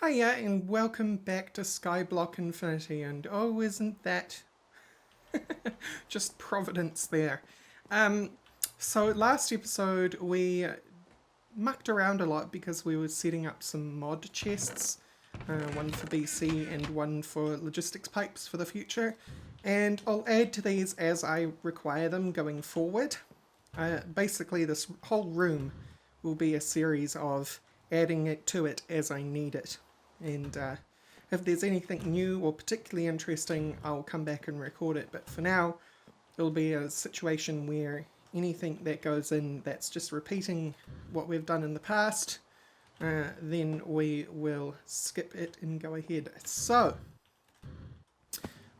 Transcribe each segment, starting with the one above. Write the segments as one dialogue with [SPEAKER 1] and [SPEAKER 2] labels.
[SPEAKER 1] Hiya and welcome back to Skyblock Infinity, and oh, isn't that just providence there. So last episode we mucked around a lot because we were setting up some mod chests, one for BC and one for logistics pipes for the future, and I'll add to these as I require them going forward. Basically this whole room will be a series of adding it to it as I need it. And if there's anything new or particularly interesting, I'll come back and record it. But for now, it'll be a situation where anything that goes in that's just repeating what we've done in the past, then we will skip it and go ahead. So,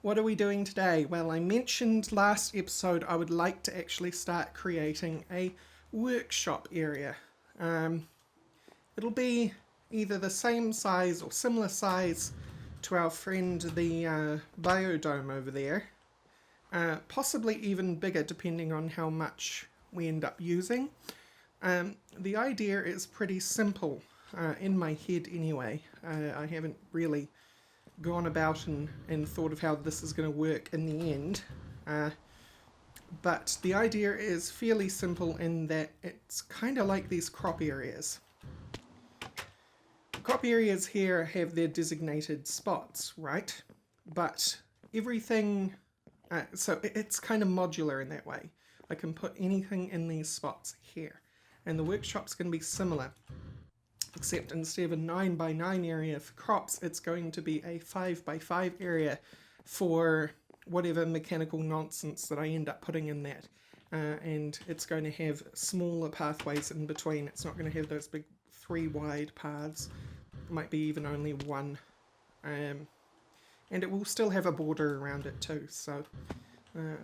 [SPEAKER 1] what are we doing today? Well, I mentioned last episode I would like to actually start creating a workshop area. It'll be either the same size or similar size to our friend the biodome over there. Possibly even bigger depending on how much we end up using. The idea is pretty simple, in my head anyway. I haven't really gone about and thought of how this is going to work in the end. But the idea is fairly simple in that it's kind of like these crop areas. Crop areas here have their designated spots, right? But everything, so it's kind of modular in that way. I can put anything in these spots here. And the workshop's going to be similar, except instead of a 9x9 area for crops, it's going to be a 5x5 area for whatever mechanical nonsense that I end up putting in that. And it's going to have smaller pathways in between. It's not going to have those big 3 wide paths. Might be even only one, and it will still have a border around it too, so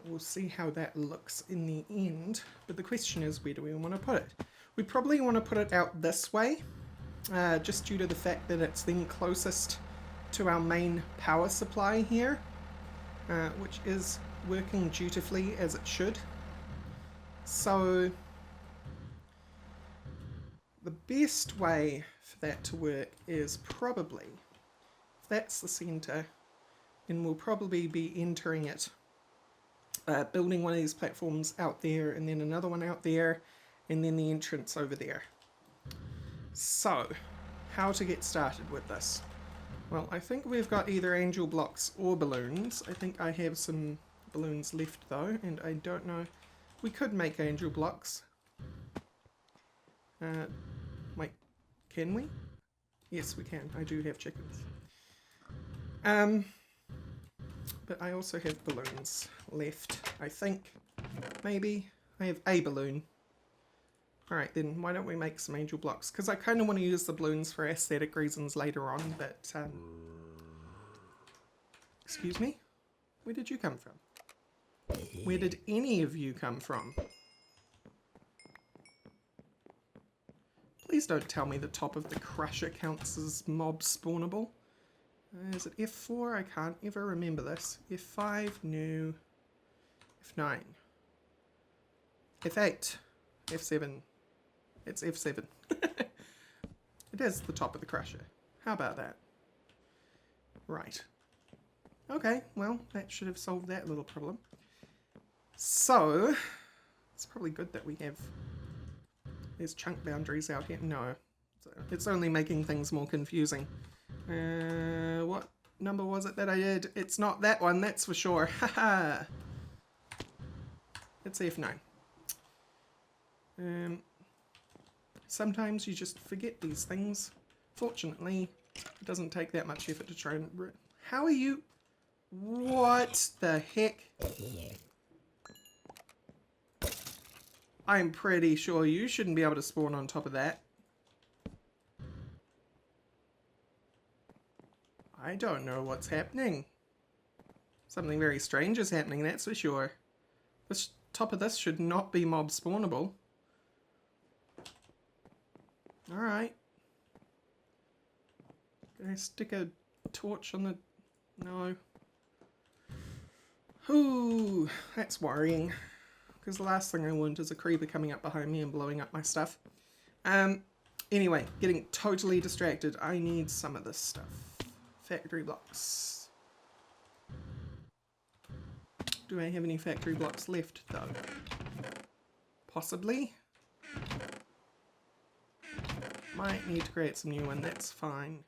[SPEAKER 1] we'll see how that looks in the end. But the question is, where do we want to put it? We probably want to put it out this way, just due to the fact that it's then closest to our main power supply here, which is working dutifully as it should. So the best way for that to work is probably, if that's the center, then we'll probably be entering it, building one of these platforms out there, and then another one out there, and then the entrance over there. So, how to get started with this? Well, I think we've got either angel blocks or balloons. I think I have some balloons left though, and I don't know. We could make angel blocks. Wait, can we? Yes, we can. I do have chickens. But I also have balloons left, I think. Maybe. I have a balloon. Alright then, why don't we make some angel blocks? Because I kind of want to use the balloons for aesthetic reasons later on, but... Excuse me? Where did you come from? Where did any of you come from? Please don't tell me the top of the crusher counts as mob spawnable. Is it F4? I can't ever remember this. F5? No. F9. F8. F7. It's F7. It is the top of the crusher. How about that? Right. Okay, well, that should have solved that little problem. So, it's probably good that we have... There's chunk boundaries out here. No. It's only making things more confusing. What number was it that I did? It's not that one, that's for sure. Haha. It's F9. Sometimes you just forget these things. Fortunately, it doesn't take that much effort to try and... How are you... What the heck? I'm pretty sure you shouldn't be able to spawn on top of that. I don't know what's happening. Something very strange is happening, that's for sure. This top of this should not be mob spawnable. Alright. Can I stick a torch on the... No. Ooh, that's worrying. Because the last thing I want is a creeper coming up behind me and blowing up my stuff. Anyway, getting totally distracted. I need some of this stuff. Factory blocks. Do I have any factory blocks left though? Possibly. Might need to create some new one, that's fine.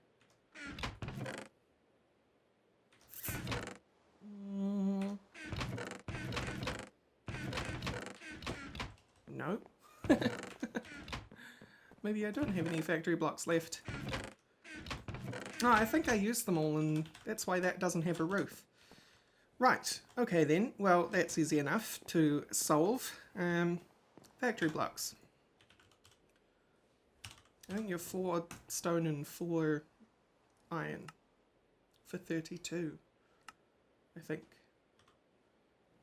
[SPEAKER 1] No. Maybe I don't have any factory blocks left. Oh, I think I used them all and that's why that doesn't have a roof. Right, okay then. Well, that's easy enough to solve. Factory blocks. I think you're 4 stone and 4 iron for 32. I think.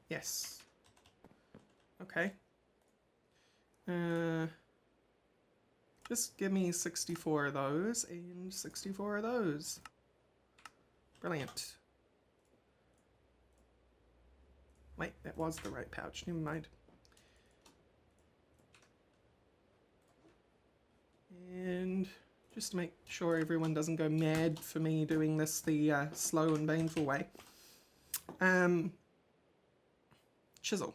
[SPEAKER 1] Yes. Okay. Just give me 64 of those and 64 of those. Brilliant. Wait, that was the right pouch. Never mind. And just to make sure everyone doesn't go mad for me doing this the slow and painful way. Chisel.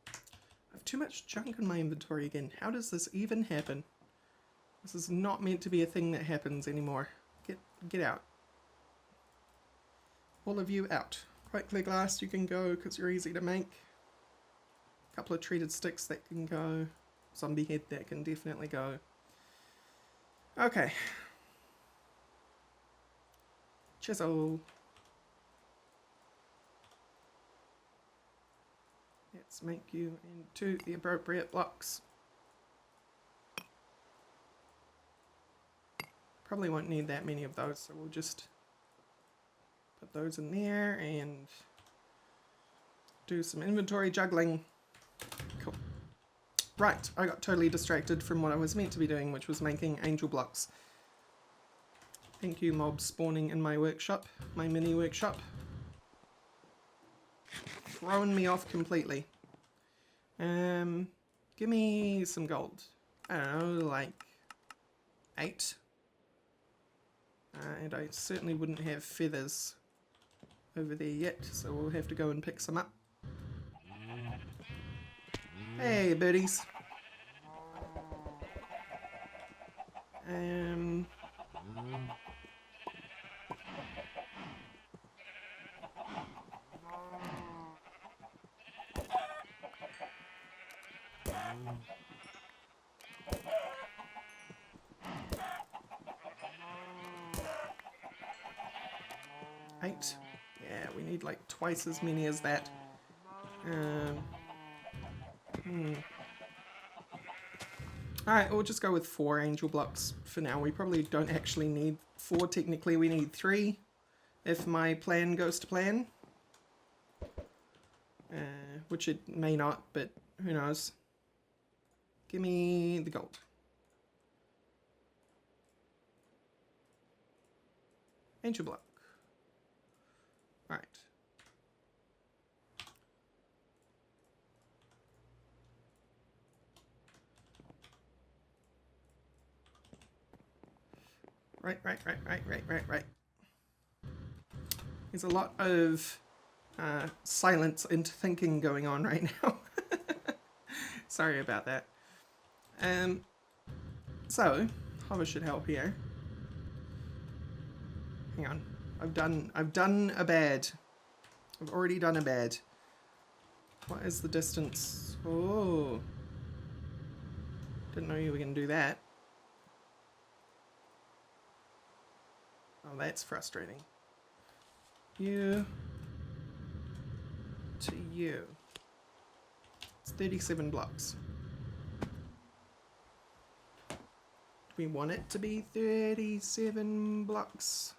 [SPEAKER 1] I have too much junk in my inventory again. How does this even happen? This is not meant to be a thing that happens anymore. Get out. All of you out. White clear glass, you can go because you're easy to make. A couple of treated sticks that can go. Zombie head that can definitely go. Okay. Chisel. Let's make you into the appropriate blocks. Probably won't need that many of those, so we'll just put those in there and do some inventory juggling. Cool. Right, I got totally distracted from what I was meant to be doing, which was making angel blocks. Thank you, mobs spawning in my workshop, my mini workshop. Throwing me off completely. Give me some gold. I don't know, like 8. And I certainly wouldn't have feathers over there yet, so we'll have to go and pick some up. Hey, birdies. 8. Yeah, we need like twice as many as that. Alright, we'll just go with 4 angel blocks for now. We probably don't actually need 4. Technically, we need 3 if my plan goes to plan. Which it may not, but who knows. Give me the gold. Angel block. Alright. Right. There's a lot of silence and thinking going on right now. Sorry about that. So, hover should help here. Hang on. I've done a bad. I've already done a bad. What is the distance? Oh. Didn't know you were going to do that. Oh, that's frustrating. You to you. It's 37 blocks. Do we want it to be 37 blocks?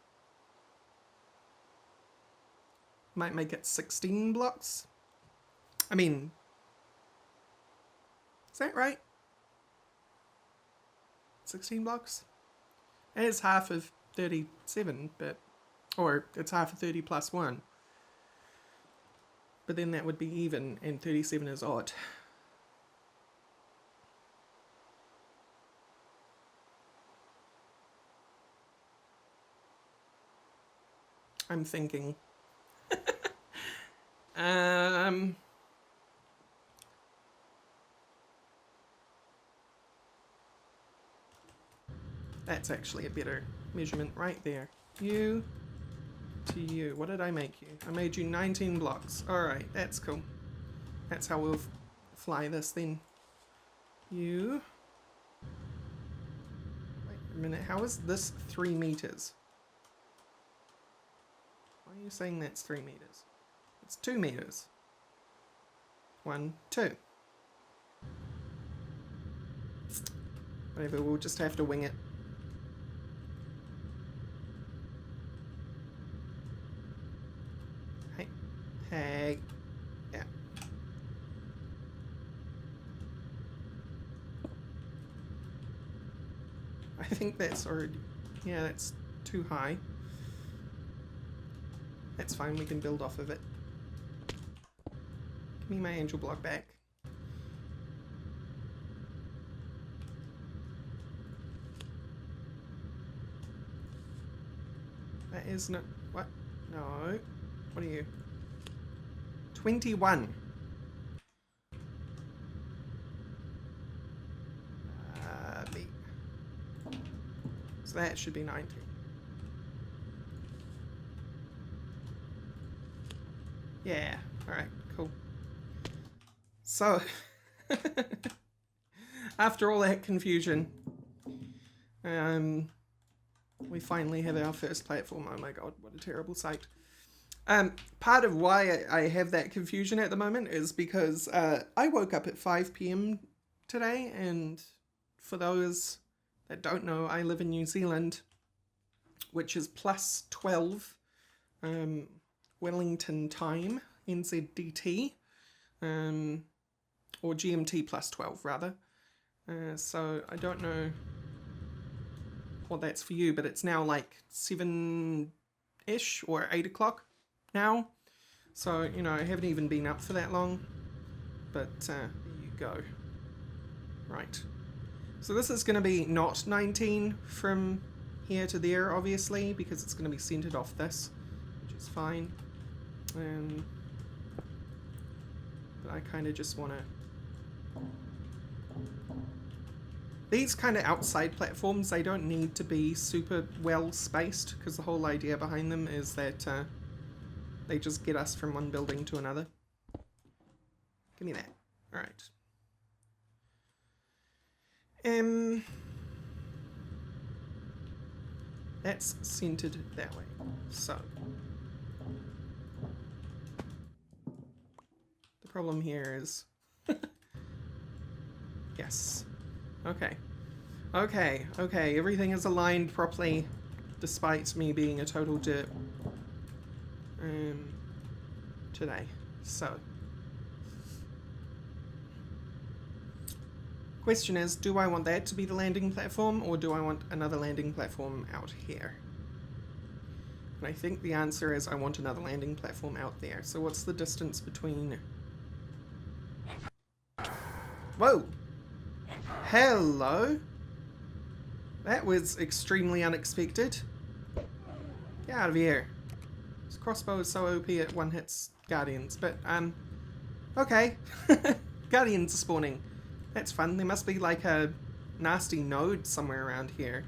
[SPEAKER 1] Might make it 16 blocks. I mean, is that right? 16 blocks? And it's half of 37, but, or it's half of 30 plus 1. But then that would be even, and 37 is odd. I'm thinking. That's actually a better measurement right there. You to you. What did I make you? I made you 19 blocks. Alright, that's cool. That's how we'll fly this then. You. Wait a minute, how is this 3 meters? Why are you saying that's 3 meters? It's 2 meters. 1, 2. Whatever, we'll just have to wing it. Hey. Hey. Yeah. I think that's already... Yeah, that's too high. That's fine, we can build off of it. Give me my angel block back. That is no... What? No. What are you? 21. B. So that should be 19. Yeah. Alright, cool. So, after all that confusion, we finally have our first platform. Oh my god, what a terrible sight. Part of why I have that confusion at the moment is because I woke up at 5 PM today, and for those that don't know, I live in New Zealand, which is plus 12 Wellington time, NZDT, or GMT plus 12 rather. So I don't know what that's for you, but it's now like 7-ish or 8 o'clock now. So, you know, I haven't even been up for that long, but there you go. Right. So this is going to be not 19 from here to there, obviously, because it's going to be centered off this, which is fine. But I kind of just want to... These kind of outside platforms, they don't need to be super well spaced, because the whole idea behind them is that they just get us from one building to another. Give me that. Alright. That's centered that way. So. The problem here is... Yes. Okay. Okay, okay, everything is aligned properly, despite me being a total derp today. So, question is, do I want that to be the landing platform, or do I want another landing platform out here? And I think the answer is I want another landing platform out there. So what's the distance between... Whoa! Hello! That was extremely unexpected. Get out of here. This crossbow is so OP it one hits guardians, but, okay. Guardians are spawning. That's fun. There must be like a nasty node somewhere around here.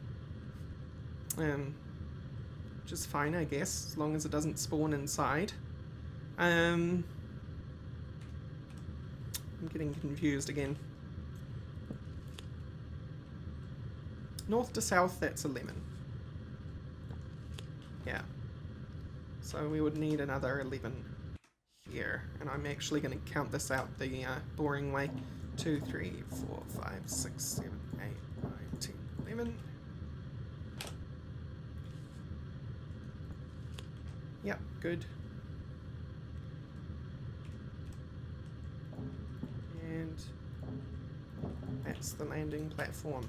[SPEAKER 1] Which is fine, I guess, as long as it doesn't spawn inside. I'm getting confused again. North to south, that's 11. Yeah. So we would need another 11 here. And I'm actually going to count this out the boring way. 2, 3, 4, 5, 6, 7, 8, 9, 10, 11. Yep, good. And that's the landing platform.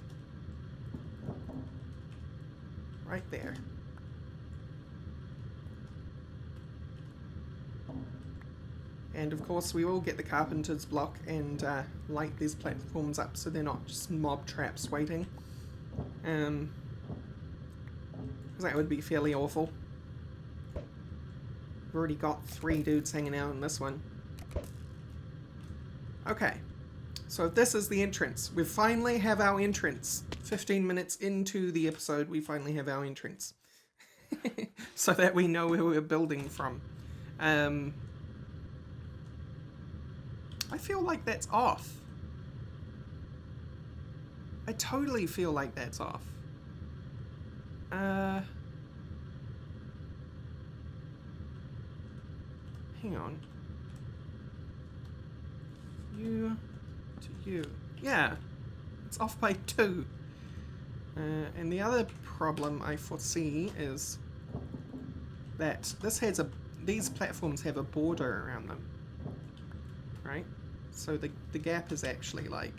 [SPEAKER 1] Right there. And of course we will get the carpenter's block and light these platforms up so they're not just mob traps waiting. Because that would be fairly awful. We've already got 3 dudes hanging out in this one. Okay. So this is the entrance. We finally have our entrance. 15 minutes into the episode, we finally have our entrance. So that we know where we're building from. I feel like that's off. I totally feel like that's off. Hang on. You to you. Yeah, it's off by 2. And the other problem I foresee is that these platforms have a border around them, right? So the gap is actually like,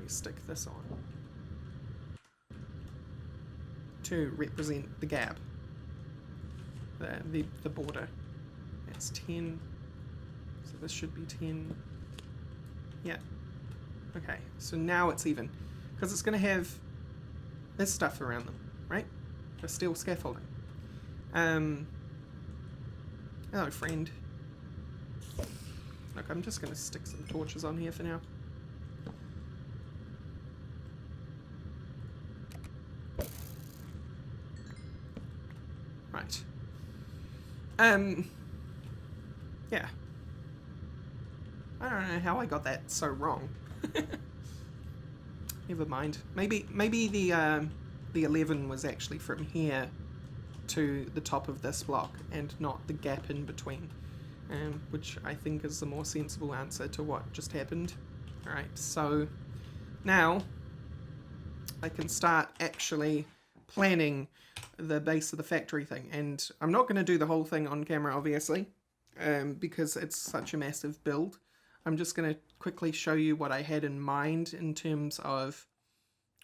[SPEAKER 1] we stick this on to represent the gap, the border. That's 10, so this should be 10. Yeah. Okay, so now it's even, because it's going to have this stuff around them, right? The steel scaffolding. Hello, friend. Look, I'm just going to stick some torches on here for now. Right. Yeah. I don't know how I got that so wrong. Never mind. Maybe the 11 was actually from here to the top of this block and not the gap in between, which I think is the more sensible answer to what just happened. Alright, so now I can start actually planning the base of the factory thing, and I'm not going to do the whole thing on camera, obviously, because it's such a massive build. I'm just going to quickly show you what I had in mind in terms of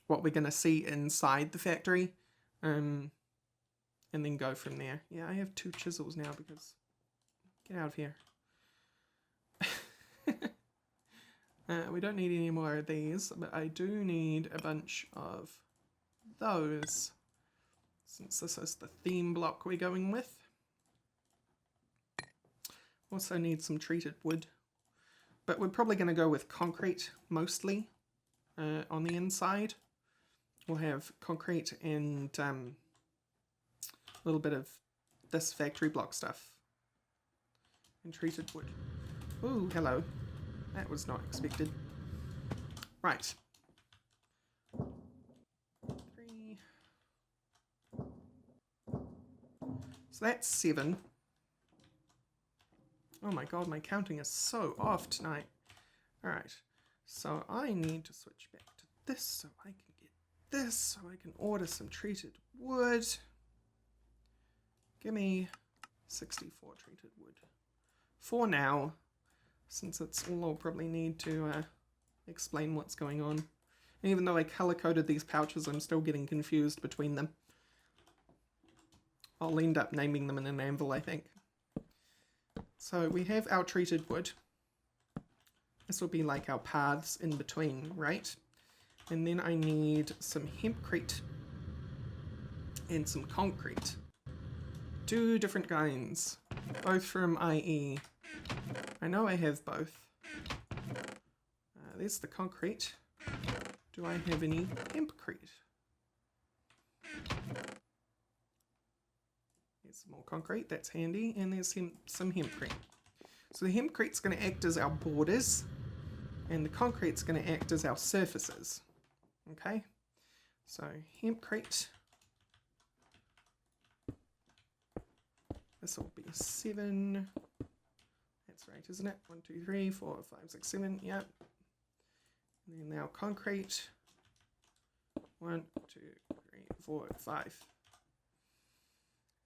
[SPEAKER 1] what we're going to see inside the factory, and then go from there. Yeah, I have 2 chisels now because... Get out of here. We don't need any more of these, but I do need a bunch of those, since this is the theme block we're going with. Also need some treated wood, but we're probably going to go with concrete mostly on the inside. We'll have concrete and a little bit of this factory block stuff and treated wood. Ooh, hello. That was not expected. Right. 3. So that's 7. Oh my god, my counting is so off tonight. Alright. So I need to switch back to this so I can get this, so I can order some treated wood. Give me 64 treated wood. For now, since it's all I'll probably need to explain what's going on. And even though I color-coded these pouches, I'm still getting confused between them. I'll end up naming them in an anvil, I think. So we have our treated wood. This will be like our paths in between, right? And then I need some hempcrete and some concrete. 2 different kinds, both from IE. I know I have both. There's the concrete. Do I have any hempcrete? There's some more concrete, that's handy, and there's some hempcrete. So the hempcrete's going to act as our borders, and the concrete's going to act as our surfaces. Okay? So hempcrete. This will be 7. That's right, isn't it? 1, 2, 3, 4, 5, 6, 7. Yep. And then now concrete. 1, 2, 3, 4, 5.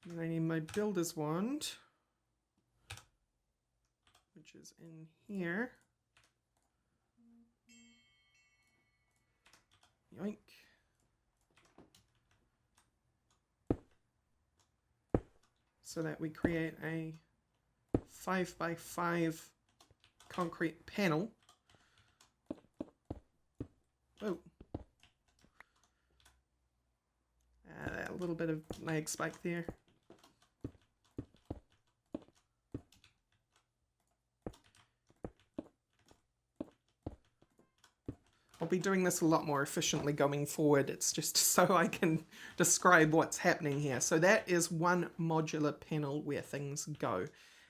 [SPEAKER 1] And then I need my builder's wand, which is in here. Yoink. So that we create a 5x5 concrete panel. Oh. A little bit of lag spike there. be doing this a lot more efficiently going forward. It's just so I can describe what's happening here. So that is one modular panel where things go.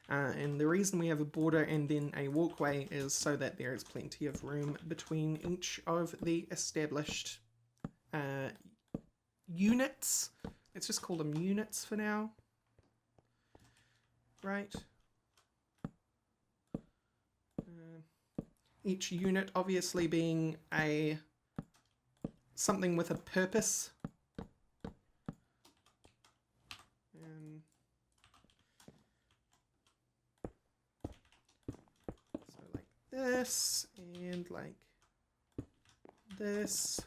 [SPEAKER 1] And the reason we have a border and then a walkway is so that there is plenty of room between each of the established units. Let's just call them units for now. Right. Each unit obviously being something with a purpose. So like this and like this.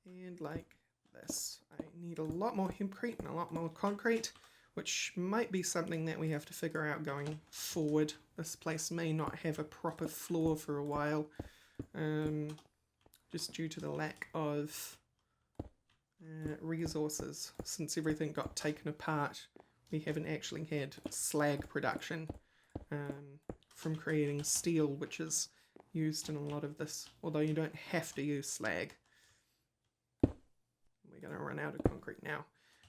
[SPEAKER 1] And like this. I need a lot more hempcrete and a lot more concrete, which might be something that we have to figure out going forward. This place may not have a proper floor for a while, just due to the lack of resources. Since everything got taken apart, we haven't actually had slag production from creating steel, which is used in a lot of this, although you don't have to use slag. We're going to run out of concrete now.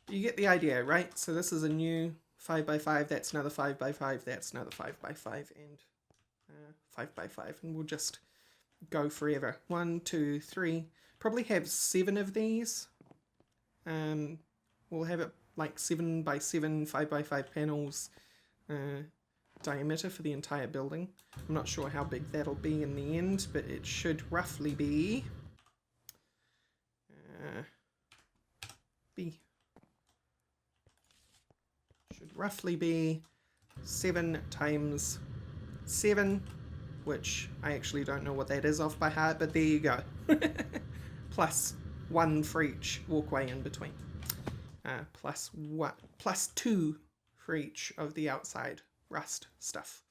[SPEAKER 1] You get the idea, right? So this is a new 5x5, that's another 5x5, that's another 5x5, and 5x5, and we'll just go forever. 1, 2, 3, probably have 7 of these. We'll have it like 7x7, 5x5 panels diameter for the entire building. I'm not sure how big that'll be in the end, but it should roughly be roughly be 7 times 7, which I actually don't know what that is off by heart, but there you go. Plus 1 for each walkway in between. Plus 2 for each of the outside rust stuff.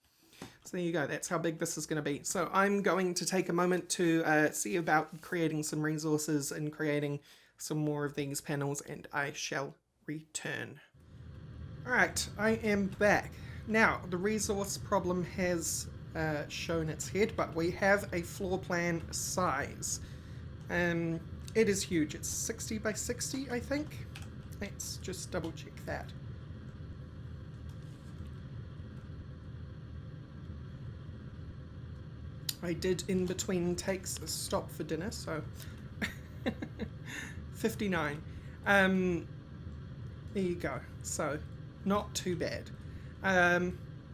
[SPEAKER 1] So there you go, that's how big this is going to be. So I'm going to take a moment to see about creating some resources and creating some more of these panels, and I shall return. Alright, I am back. Now, the resource problem has shown its head, but we have a floor plan size. It is huge. It's 60 by 60, I think. Let's just double check that. I did in between takes a stop for dinner, so 59. There you go. So not too bad.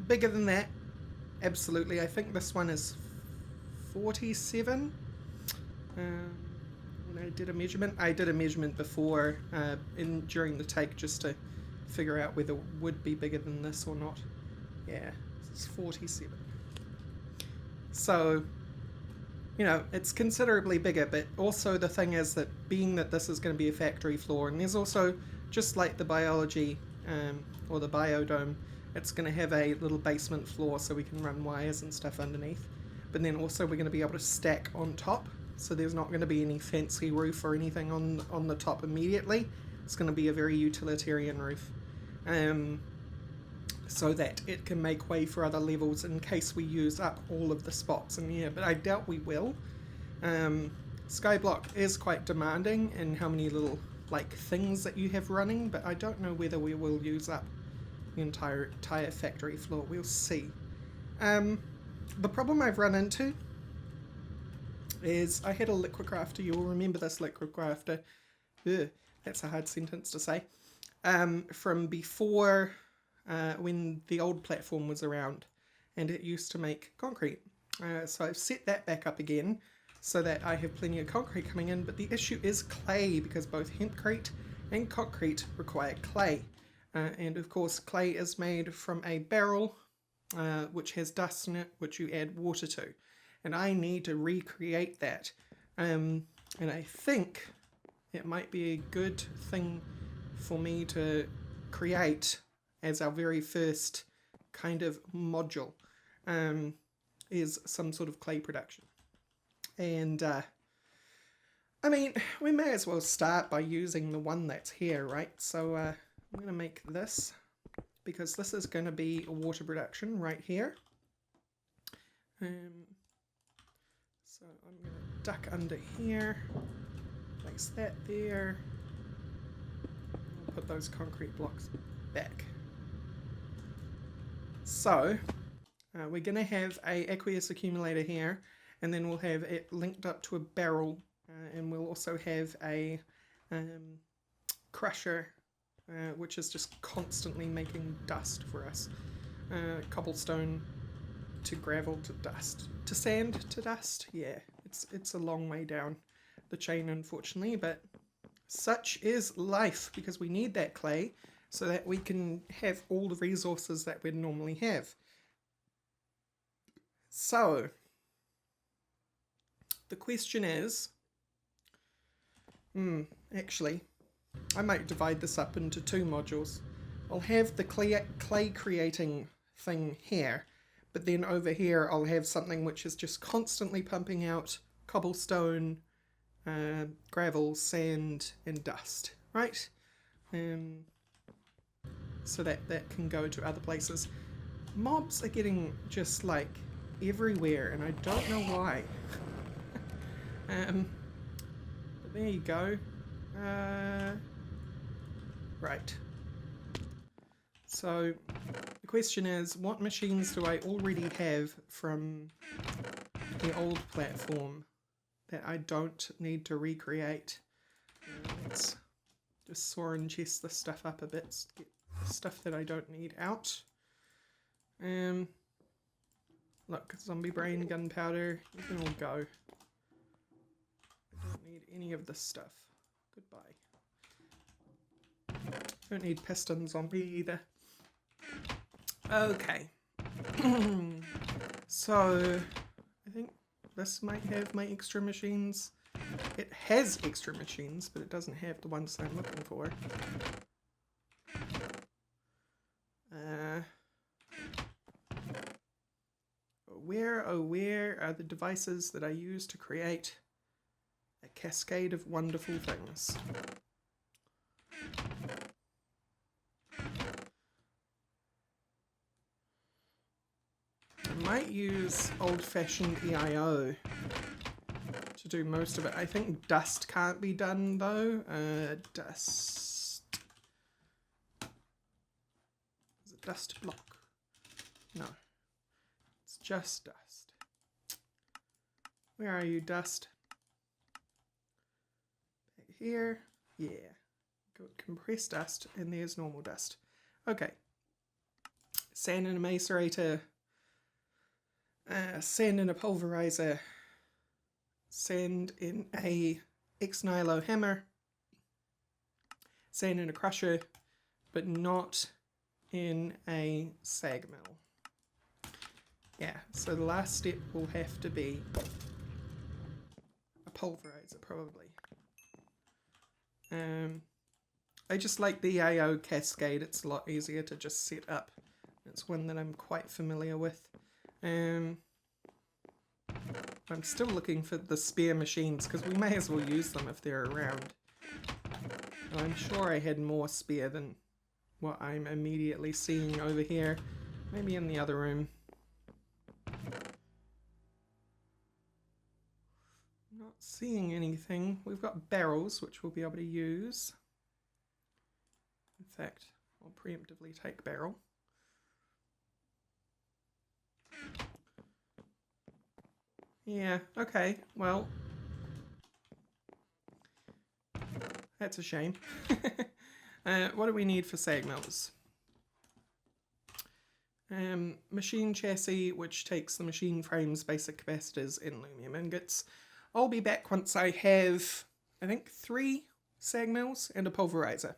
[SPEAKER 1] Bigger than that, absolutely. I think this one is 47. And I did a measurement. I did a measurement before during the take just to figure out whether it would be bigger than this or not. Yeah, it's 47. So, you know, it's considerably bigger, but also the thing is that being that this is going to be a factory floor, and there's also, just like the biology or the biodome, it's going to have a little basement floor so we can run wires and stuff underneath. But then also we're going to be able to stack on top, so there's not going to be any fancy roof or anything on the top immediately. It's going to be a very utilitarian roof. So that it can make way for other levels in case we use up all of the spots in here, but I doubt we will. Skyblock is quite demanding in how many little things that you have running, but I don't know whether we will use up the entire factory floor. We'll see. The problem I've run into is I had a liquid crafter. You'll remember this liquid crafter. Ugh, that's a hard sentence to say. From before when the old platform was around, and it used to make concrete. So I've set that back up again so that I have plenty of concrete coming in, but the issue is clay, because both hempcrete and concrete require clay. And of course clay is made from a barrel which has dust in it, which you add water to. And I need to recreate that. And I think it might be a good thing for me to create as our very first kind of module, is some sort of clay production. And I mean, we may as well start by using the one that's here, right? So I'm going to make this, because this is going to be a water production right here. So I'm going to duck under here, place that there, I'll put those concrete blocks back. So we're going to have a aqueous accumulator here, and then we'll have it linked up to a barrel, and we'll also have a crusher, which is just constantly making dust for us. Cobblestone to gravel to dust. To sand to dust? Yeah, it's a long way down the chain, unfortunately, but such is life, because we need that clay so that we can have all the resources that we'd normally have. So, the question is, actually, I might divide this up into 2 modules. I'll have the clay creating thing here, but then over here I'll have something which is just constantly pumping out cobblestone, gravel, sand, and dust, right? So that can go to other places. Mobs are getting just like everywhere, and I don't know why. But there you go. Right. So the question is, what machines do I already have from the old platform that I don't need to recreate? Let's just saw and chest this stuff up a bit, get the stuff that I don't need out. Look, zombie brain, gunpowder, you can all go. I don't need any of this stuff. Goodbye. Don't need piston zombie either. Okay. So, I think this might have my extra machines. It has extra machines, but it doesn't have the ones that I'm looking for. Where are the devices that I use to create a cascade of wonderful things? I might use old-fashioned EIO to do most of it. I think dust can't be done though. Dust. Is it dust block? No. It's just dust. Where are you, dust? Back here. Yeah. Got compressed dust, and there's normal dust. Okay. Sand in a macerator. Sand in a pulverizer. Sand in a ex-nihilo hammer. Sand in a crusher, but not in a sag mill. Yeah, so the last step will have to be a pulverizer, probably. I just like the AO cascade. It's a lot easier to just set up. It's one that I'm quite familiar with. I'm still looking for the spare machines, because we may as well use them if they're around. And I'm sure I had more spare than what I'm immediately seeing over here. Maybe in the other room. Not seeing anything. We've got barrels, which we'll be able to use. In fact, I'll preemptively take barrel. Yeah, okay, well, that's a shame. What do we need for sag mills? Machine chassis, which takes the machine frame's basic capacitors and lumium ingots. I'll be back once I have, I think, 3 sag mills and a pulverizer.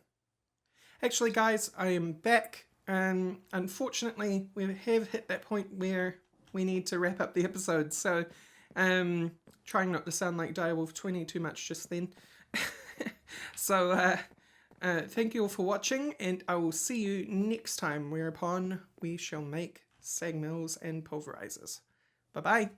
[SPEAKER 1] Actually, guys, I am back. Unfortunately, we have hit that point where we need to wrap up the episode, so trying not to sound like Direwolf 20 too much just then. So, thank you all for watching, and I will see you next time, whereupon we shall make sag mills and pulverizers. Bye-bye.